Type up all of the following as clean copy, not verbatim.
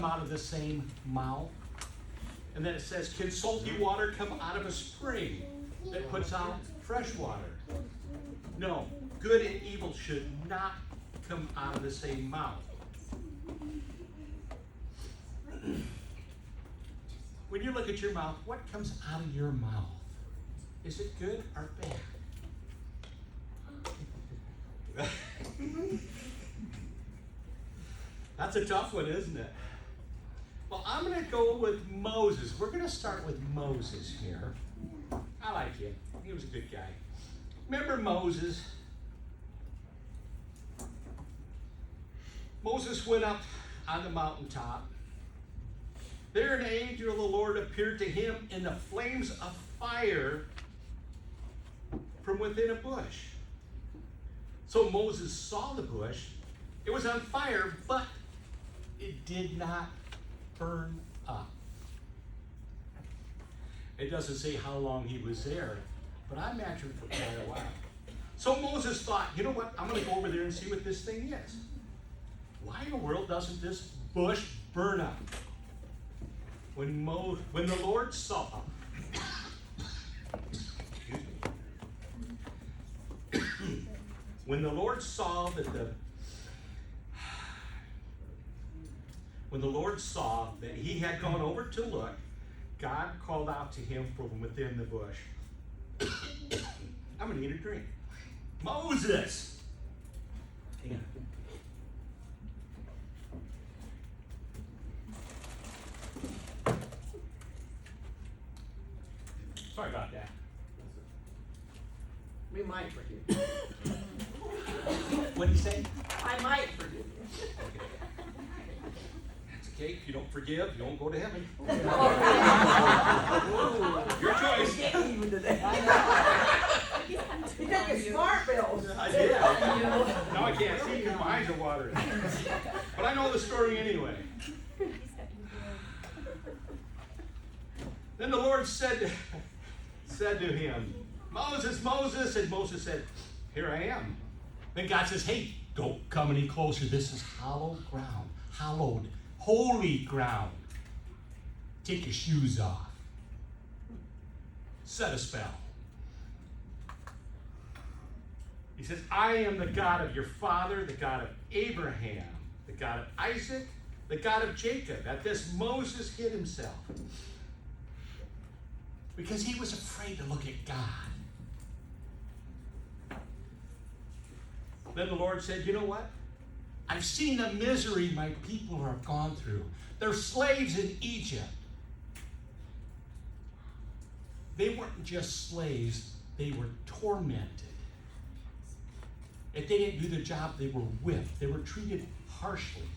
out of the same mouth? And then it says, can salty water come out of a spring that puts out fresh water? No, good and evil should not come out of the same mouth. When you look at your mouth, what comes out of your mouth? Is it good or bad? That's a tough one, isn't it? Well, I'm going to go with Moses. We're going to start with Moses here. I like him. He was a good guy. Remember Moses? Moses went up on the mountaintop. There an angel of the Lord appeared to him in the flames of fire from within a bush. So Moses saw the bush. It was on fire, but it did not burn up. It doesn't say how long he was there, but I imagine for quite a while. So Moses thought, you know what? I'm going to go over there and see what this thing is. Why in the world doesn't this bush burn up? When the Lord saw, when the Lord saw that he had gone over to look, God called out to him from within the bush. I'm going to need a drink. Moses! Hang on. Sorry about that. We might forgive you. What did he say? I might forgive you. Okay. That's okay. If you don't forgive, you won't go to heaven. Your choice. Getting even today. You got your smart bills. I did. Now I can't see because my eyes are watering. But I know the story anyway. Then the Lord said to him, Moses, Moses, and Moses said, here I am. Then God says, hey, don't come any closer. This is hallowed, holy ground. Take your shoes off. Set a spell. He says, I am the God of your father, the God of Abraham, the God of Isaac, the God of Jacob. At this, Moses hid himself because he was afraid to look at God. Then the Lord said, you know what? I've seen the misery my people have gone through. They're slaves in Egypt. They weren't just slaves, they were tormented. If they didn't do their job, they were whipped. They were treated harshly.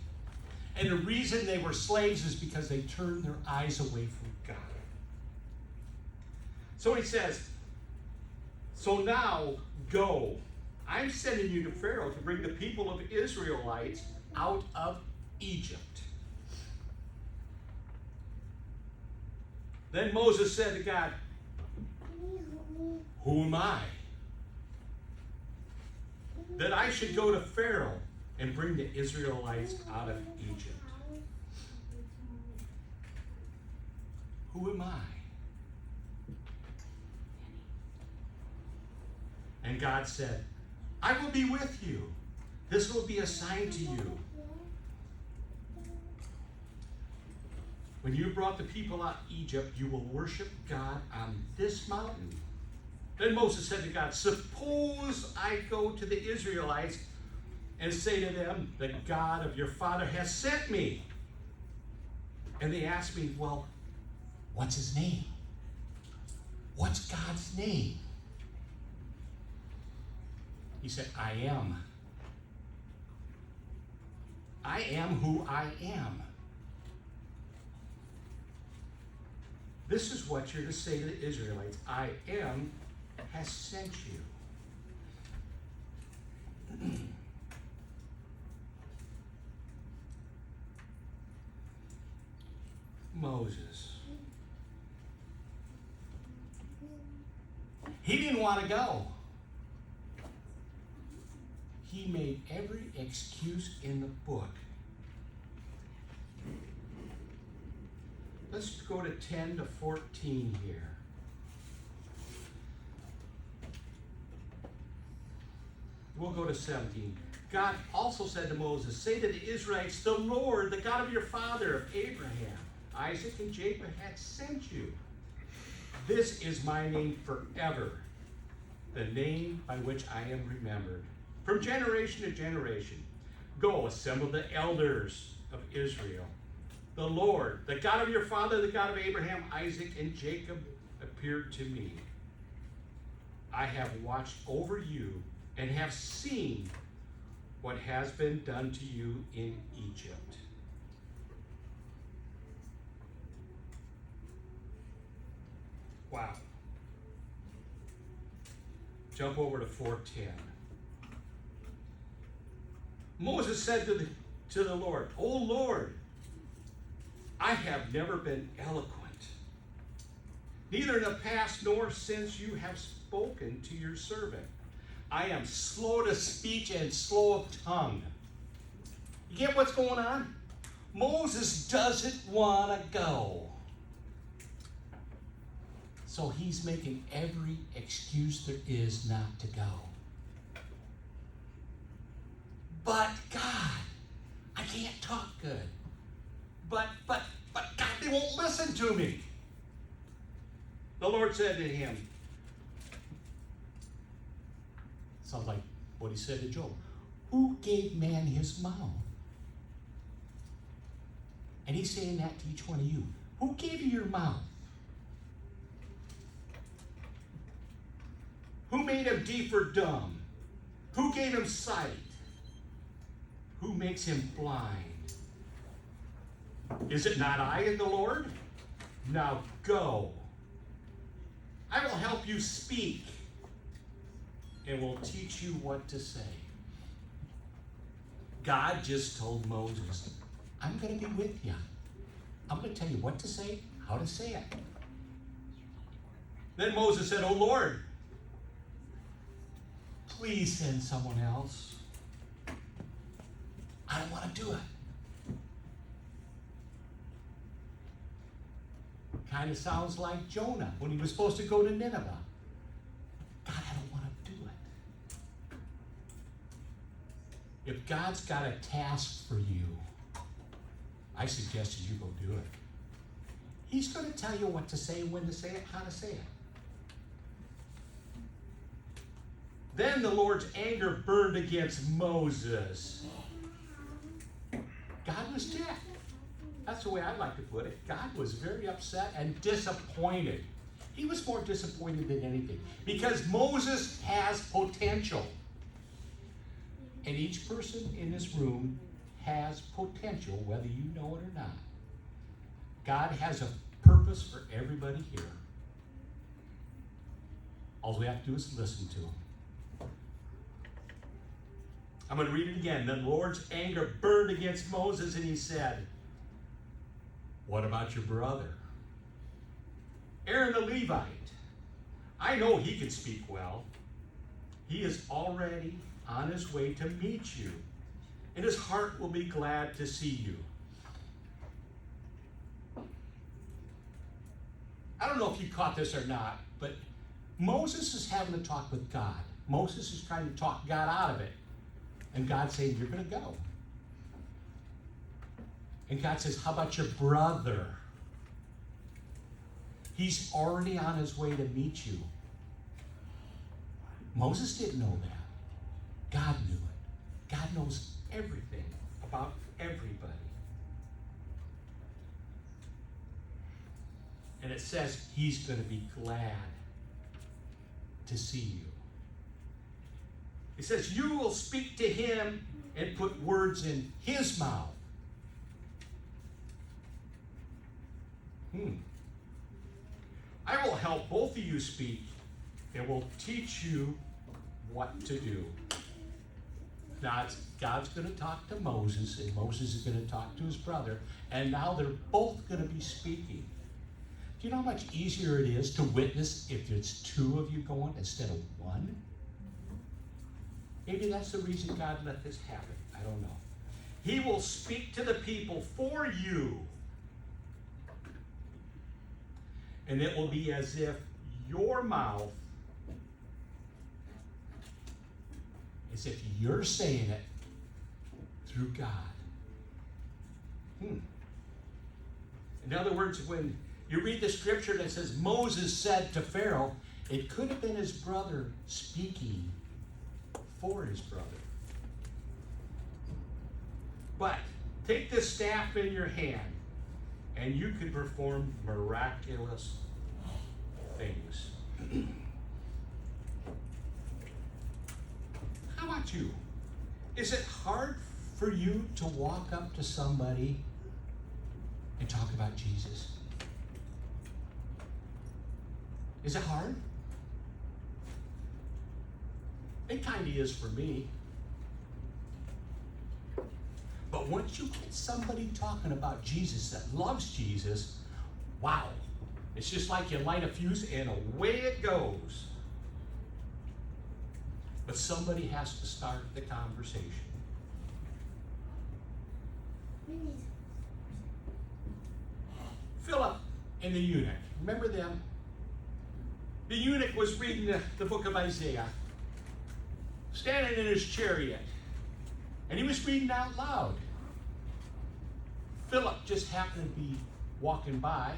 And the reason they were slaves is because they turned their eyes away from God. So he says, so now go. I'm sending you to Pharaoh to bring the people of Israelites out of Egypt. Then Moses said to God, who am I that I should go to Pharaoh and bring the Israelites out of Egypt? Who am I? And God said, I will be with you. This will be a sign to you. When you brought the people out of Egypt, you will worship God on this mountain. Then Moses said to God, suppose I go to the Israelites and say to them, the God of your father has sent me. And they ask me, well, what's his name? What's God's name? He said, I am. I am who I am. This is what you're to say to the Israelites. I am has sent you. Moses. He didn't want to go. He made every excuse in the book Let's go to 10 to 14 here. We'll go to 17. God also said to Moses, say to the Israelites, the Lord, the God of your father, of Abraham, Isaac, and Jacob, hath sent you. This is my name forever, the name by which I am remembered, from generation to generation. Go, assemble the elders of Israel. The Lord, the God of your father, the God of Abraham, Isaac, and Jacob, appeared to me. I have watched over you and have seen what has been done to you in Egypt. Wow. Jump over to 4:10. Moses said to the Lord, O Lord, I have never been eloquent, neither in the past nor since you have spoken to your servant. I am slow to speech and slow of tongue. You get what's going on? Moses doesn't want to go. So he's making every excuse there is not to go. But God, I can't talk good. But God, they won't listen to me. The Lord said to him, sounds like what he said to Job, who gave man his mouth? And he's saying that to each one of you. Who gave you your mouth? Who made him deaf or dumb? Who gave him sight? Who makes him blind? Is it not I and the Lord? Now go. I will help you speak and will teach you what to say. God just told Moses, I'm going to be with you. I'm going to tell you what to say, how to say it. Then Moses said, Oh Lord, please send someone else. I don't want to do it. Kind of sounds like Jonah when he was supposed to go to Nineveh. God, I don't want to do it. If God's got a task for you, I suggest you go do it. He's going to tell you what to say, when to say it, how to say it. Then the Lord's anger burned against Moses. God was ticked. That's the way I'd like to put it. God was very upset and disappointed. He was more disappointed than anything because Moses has potential. And each person in this room has potential, whether you know it or not. God has a purpose for everybody here. All we have to do is listen to him. I'm going to read it again. The Lord's anger burned against Moses, and he said, what about your brother? Aaron the Levite. I know he can speak well. He is already on his way to meet you, and his heart will be glad to see you. I don't know if you caught this or not, but Moses is having a talk with God. Moses is trying to talk God out of it. And God's saying, you're going to go. And God says, how about your brother? He's already on his way to meet you. Moses didn't know that. God knew it. God knows everything about everybody. And it says he's going to be glad to see you. It says you will speak to him and put words in his mouth. I will help both of you speak and will teach you what to do. God's going to talk to Moses, and Moses is going to talk to his brother, and now they're both going to be speaking. Do you know how much easier it is to witness if it's two of you going instead of one? Maybe that's the reason God let this happen. I don't know. He will speak to the people for you. And it will be as if your mouth, as if you're saying it through God. In other words, when you read the scripture that says Moses said to Pharaoh, it could have been his brother speaking for his brother. But take this staff in your hand, and you can perform miraculous things. How about you? Is it hard for you to walk up to somebody and talk about Jesus? Is it hard? It kind of is for me. But once you get somebody talking about Jesus that loves Jesus, wow. It's just like you light a fuse and away it goes. But somebody has to start the conversation. Philip and the eunuch. Remember them? The eunuch was reading the book of Isaiah, standing in his chariot, and he was reading out loud. Philip just happened to be walking by.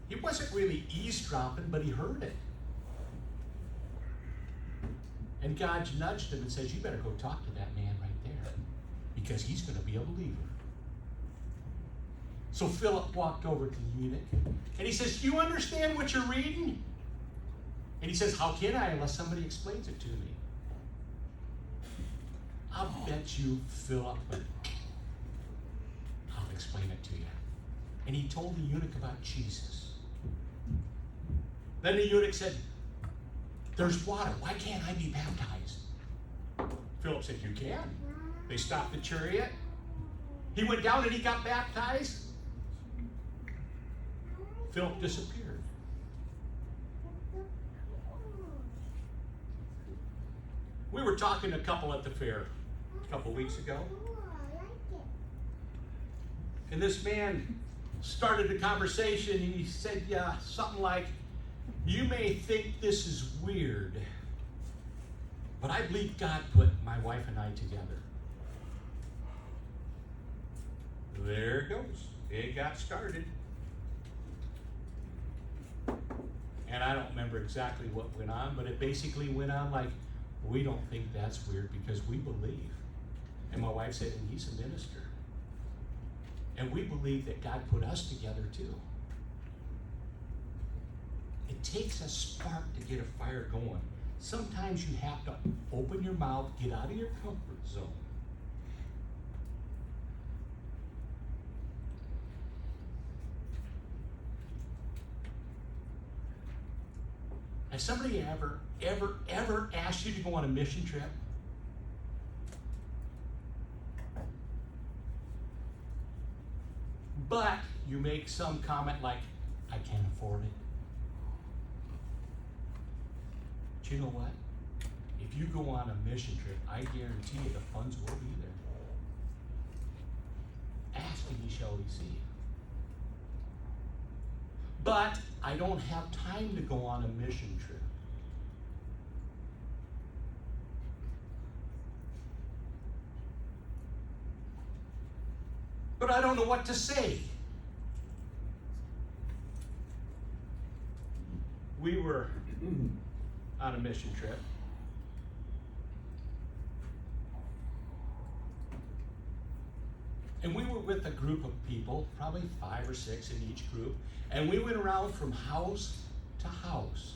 He wasn't really eavesdropping, but he heard it. And God nudged him and says, you better go talk to that man right there, because he's going to be a believer. So Philip walked over to the eunuch, and he says, do you understand what you're reading? And he says, how can I unless somebody explains it to me? I'll bet you Philip went, I'll explain it to you. And he told the eunuch about Jesus. Then the eunuch said, there's water. Why can't I be baptized? Philip said, you can. They stopped the chariot. He went down and he got baptized. Philip disappeared. We were talking to a couple at the fair a couple weeks ago. And this man started a conversation and he said, yeah, something like, you may think this is weird, but I believe God put my wife and I together. There it goes. It got started. And I don't remember exactly what went on, but it basically went on like, we don't think that's weird because we believe. And my wife said, and he's a minister. And we believe that God put us together too. It takes a spark to get a fire going. Sometimes you have to open your mouth, get out of your comfort zone. Has somebody ever asked you to go on a mission trip? But you make some comment like, I can't afford it. But you know what? If you go on a mission trip, I guarantee you the funds will be there. Ask and ye shall receive. But I don't have time to go on a mission trip. But I don't know what to say. We were on a mission trip. And we were with a group of people, probably 5 or 6 in each group, and we went around from house to house,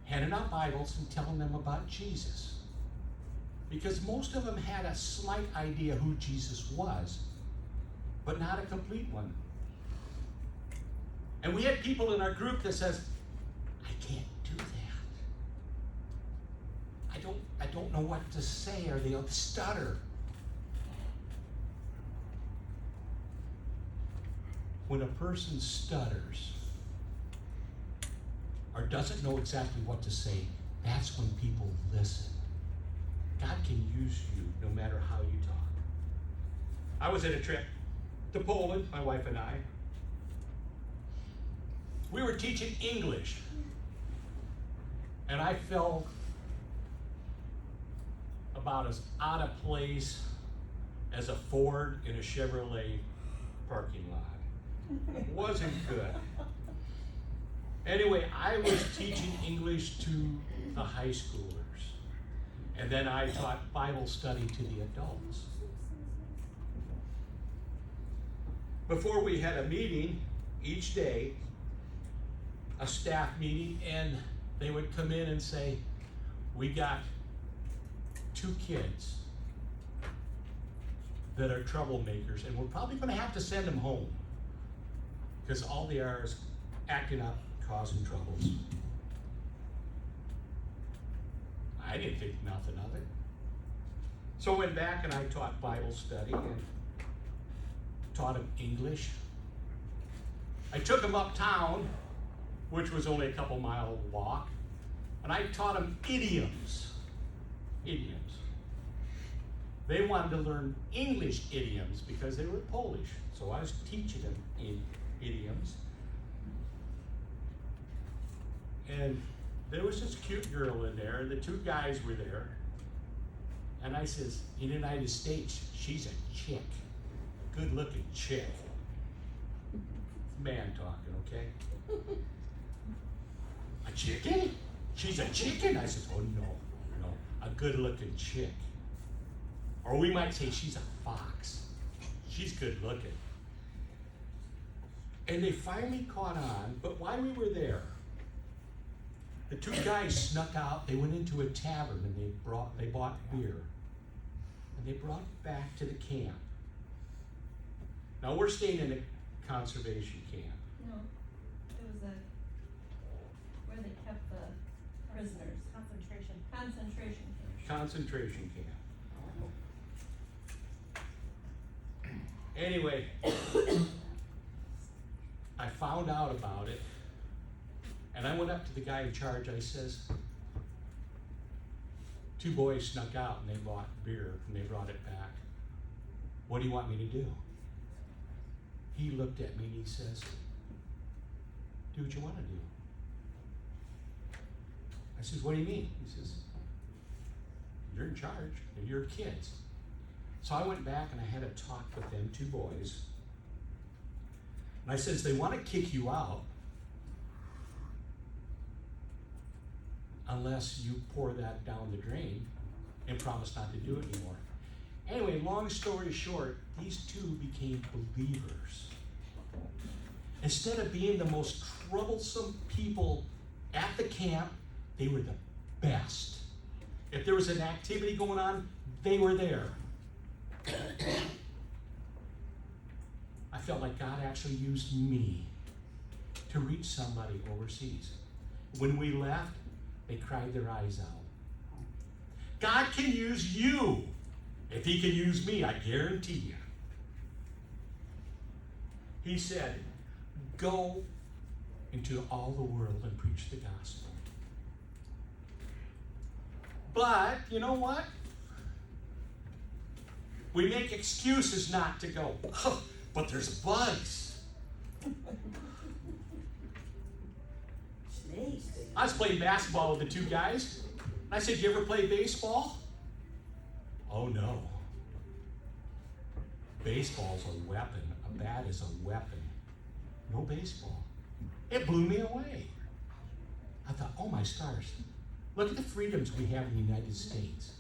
handing out Bibles and telling them about Jesus. Because most of them had a slight idea who Jesus was, but not a complete one. And we had people in our group that says, I can't do that. I don't know what to say, or they'll stutter. When a person stutters or doesn't know exactly what to say, that's when people listen. God can use you no matter how you talk. I was at a trip to Poland, my wife and I. We were teaching English. And I felt about as out of place as a Ford in a Chevrolet parking lot. It wasn't good. Anyway, I was teaching English to the high schoolers. And then I taught Bible study to the adults. Before we had a meeting each day, a staff meeting, and they would come in and say, we got 2 kids that are troublemakers, and we're probably going to have to send them home because all they are is acting up, causing troubles. I didn't think nothing of it. So I went back and I taught Bible study and taught them English. I took them uptown, which was only a couple mile walk, and I taught them idioms. Idioms. They wanted to learn English idioms because they were Polish, so I was teaching them in idioms. And there was this cute girl in there, and the 2 guys were there. And I says, in the United States, she's a chick. Good looking chick. Man talking, okay? A chicken? She's a chicken? I said, oh no, a good looking chick. Or we might say she's a fox. She's good looking. And they finally caught on, but while we were there, the 2 guys snuck out, they went into a tavern and they bought beer. And they brought it back to the camp. Now we're staying in a conservation camp. No, it was where they kept the prisoners. Concentration camp. Concentration camp. Anyway, I found out about it, and I went up to the guy in charge. I says, 2 boys snuck out and they bought beer and they brought it back. What do you want me to do? He looked at me and he says, do what you want to do. I says, what do you mean? He says, you're in charge, they're your kids. So I went back and I had a talk with them 2 boys. And I says, they want to kick you out unless you pour that down the drain and promise not to do it anymore. Anyway, long story short, these 2 became believers. Instead of being the most troublesome people at the camp, they were the best. If there was an activity going on, they were there. I felt like God actually used me to reach somebody overseas. When we left, they cried their eyes out. God can use you. If he can use me, I guarantee you. He said, go into all the world and preach the gospel. But, you know what? We make excuses not to go. Oh, but there's bugs. I was playing basketball with the 2 guys. I said, you ever play baseball? Oh no. Baseball's a weapon. A bat is a weapon. No baseball. It blew me away. I thought, oh my stars. Look at the freedoms we have in the United States.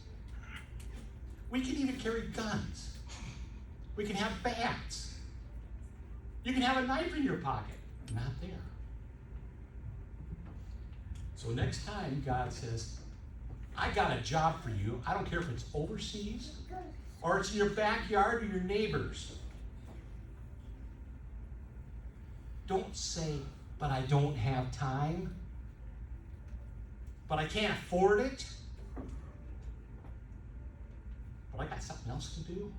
We can even carry guns. We can have bats. You can have a knife in your pocket. Not there. So next time God says, I got a job for you. I don't care if it's overseas or it's in your backyard or your neighbors. Don't say, but I don't have time. But I can't afford it. But I got something else to do.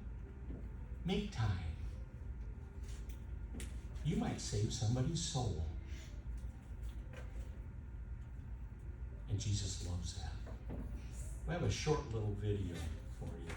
Make time. You might save somebody's soul. And Jesus loves that. We have a short little video for you.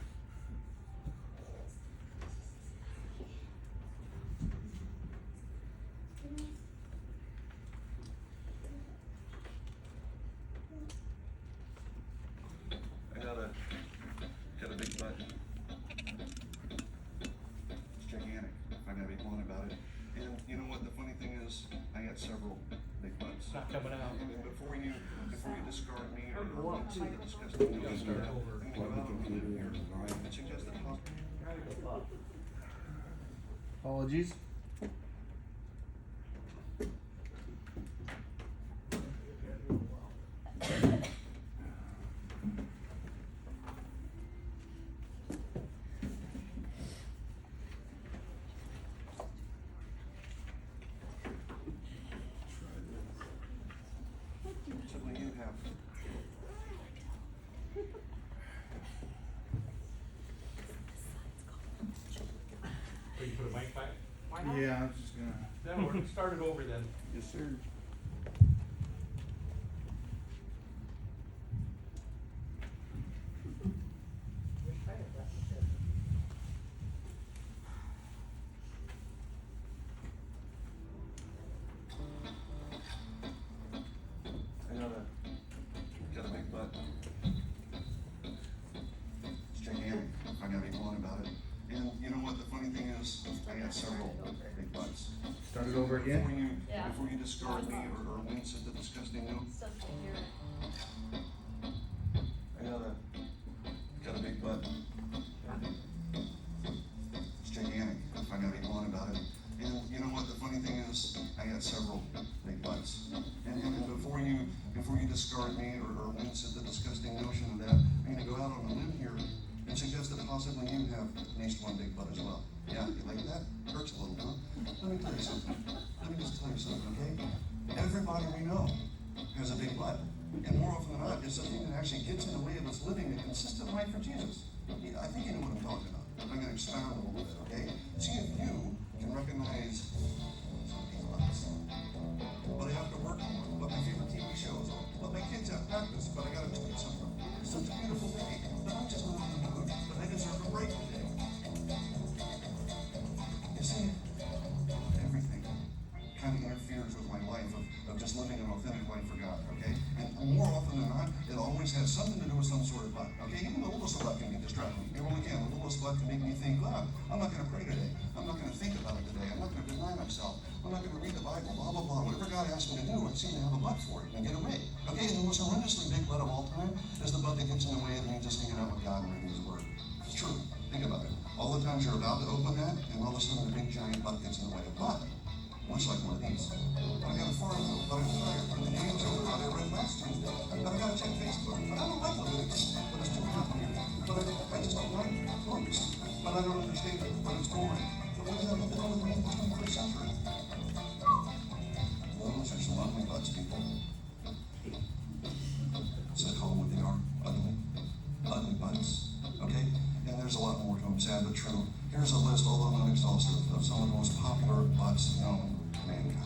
find out one about it. And you know what? The funny thing is, I got several big butts. It's not coming out. And before you discard me or listen to the disgusting You gotta news, start I'm over. gonna go out on a limb here and suggest that Apologies. possibly you have. Or you put a mic back? Yeah, I was just gonna. Then we're, start it over then. Yes, sir. I got a big butt. It's gigantic. I got to be blunt about it. And you know what? The funny thing is, I got several big butts. Start it over again. Yeah. Before you discard me or wince at the disgusting news, Still can't hear it. I got a big butt. It's gigantic. I got to be blunt about it. And you know what? The funny thing is, I got several big butts. And before you discard me or wince at the disgusting notion of that, I'm going to go out on a limb here and suggest that possibly you have at least one big butt as well. Yeah, you like that? Hurts a little, huh? Let me tell you something. Let me just tell you something, okay? Everybody we know has a big butt. And more often than not, it's something that actually gets in the way of us living a consistent life for Jesus. Yeah, I think you know what I'm talking about. I'm going to expound a little bit, okay? See if you can recognize some big butts. But I have to work more. But my favorite TV shows. But my kids have practice. But I got to tweet something. It's such a beautiful day. But I'm just not in the mood. But I deserve a break today. You see, everything kind of interferes with my life of just living an authentic life for God, okay? And more often than not, it always has something to do with some sort of butt, okay? Even the littlest butt can be distracting. It really can. The littlest butt can make me think, God, I'm not going to pray today. I'm not going to think about it today. I'm not going to deny myself. I'm not going to read the Bible, blah, blah, blah. Whatever God asks me to do, I seem to have a butt for it and get away. Okay, and the most horrendously big butt of all time is the butt that gets in the way of me just hanging out with God and reading His Word. It's true. Think about it. All the times you're about to open that, and all of a sudden the big giant butt gets in the way. But much like one of these. I got a farm but I'm tired. And the game's over. I read last Tuesday. But I gotta check Facebook. But I don't like Leviticus. But it's too complicated. But I just don't like books. But I don't understand it. But it's boring. But what does that have to do with me in the 21st century? Those are some ugly butts, people. So call them what they are. Ugly. Ugly butts. Okay? And there's a lot more to them, sad but true. Here's a list, although not exhaustive, of some of the most popular butts known to mankind.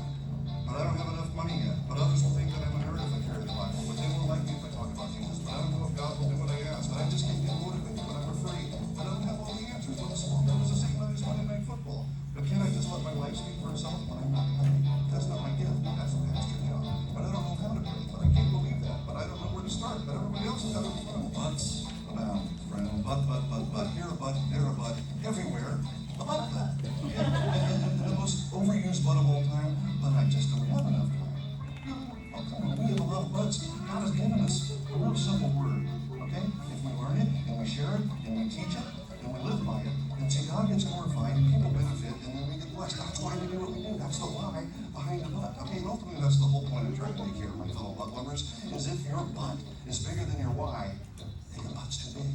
But I don't have enough money yet. But others will think that I'm a nerd if I carry the Bible. But they won't like me if I talk about Jesus. But I don't know if God will do what I ask. But I just can't get motivated. But I'm afraid. But I don't have all the answers. But the small group is the same night as Monday Night Football. But can't I just let my life speak for itself when I'm not praying? That's not my gift. That's the pastor job. But I don't know how to pray. But I can't believe that. But I don't know where to start. But everybody else has got it fun. Butts abound, friend. But here a butt, there a butt, everywhere. A butt. And the most overused butt of all time, but I just don't have enough time. Oh, come on, we have a lot of butts. God has given us a real simple word, okay? If we learn it, and we share it, and we teach it, and we live by it, then see, God gets glorified, people benefit, and then we get blessed. That's why we do what we do. That's the why behind the butt, okay? And ultimately, that's the whole point of trying to make here, my fellow butt lovers, is if your butt is bigger than your why, then your butt's too big.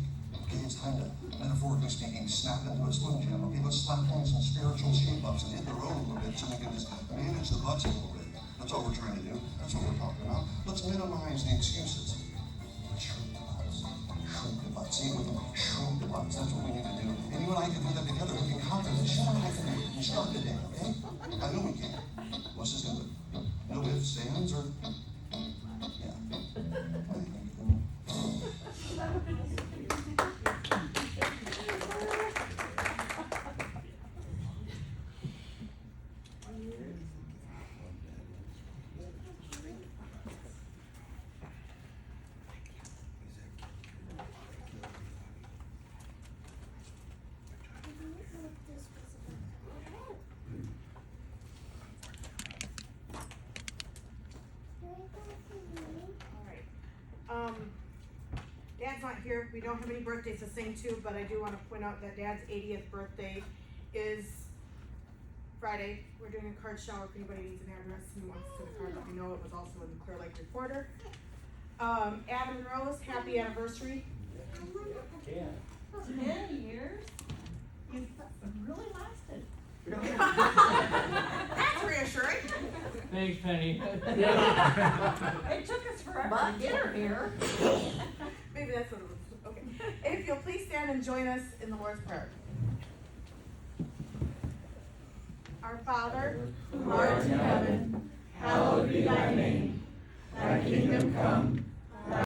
Okay, it's time to, metaphorically speaking, snap into a Slim Jim. Okay, let's slap on some spiritual shape-ups and hit the road a little bit so we can just manage the butts a little bit. That's all we're trying to do. That's what we're talking about. Let's minimize the excuses. Shrink the butts. Shrink the butts. See, we can shrink the butts. That's what we need to do. And you and I can do that together. We can conquer this. You and I can start today, okay? I know we can. Let's just do it. No ifs, ands, or... Yeah. here. We don't have any birthdays to sing to, but I do wanna point out that Dad's 80th birthday is Friday. We're doing a card shower if anybody needs an address and wants to send a card, let me know. It was also in the Clear Lake Reporter. Adam and Rose, happy anniversary. 10 years? You've really lasted. That's reassuring. Thanks, Penny. It took us forever to get her here. Maybe that's what it was. Okay. If you'll please stand and join us in the Lord's Prayer. Our Father, who art in heaven, hallowed be thy name. Thy kingdom come,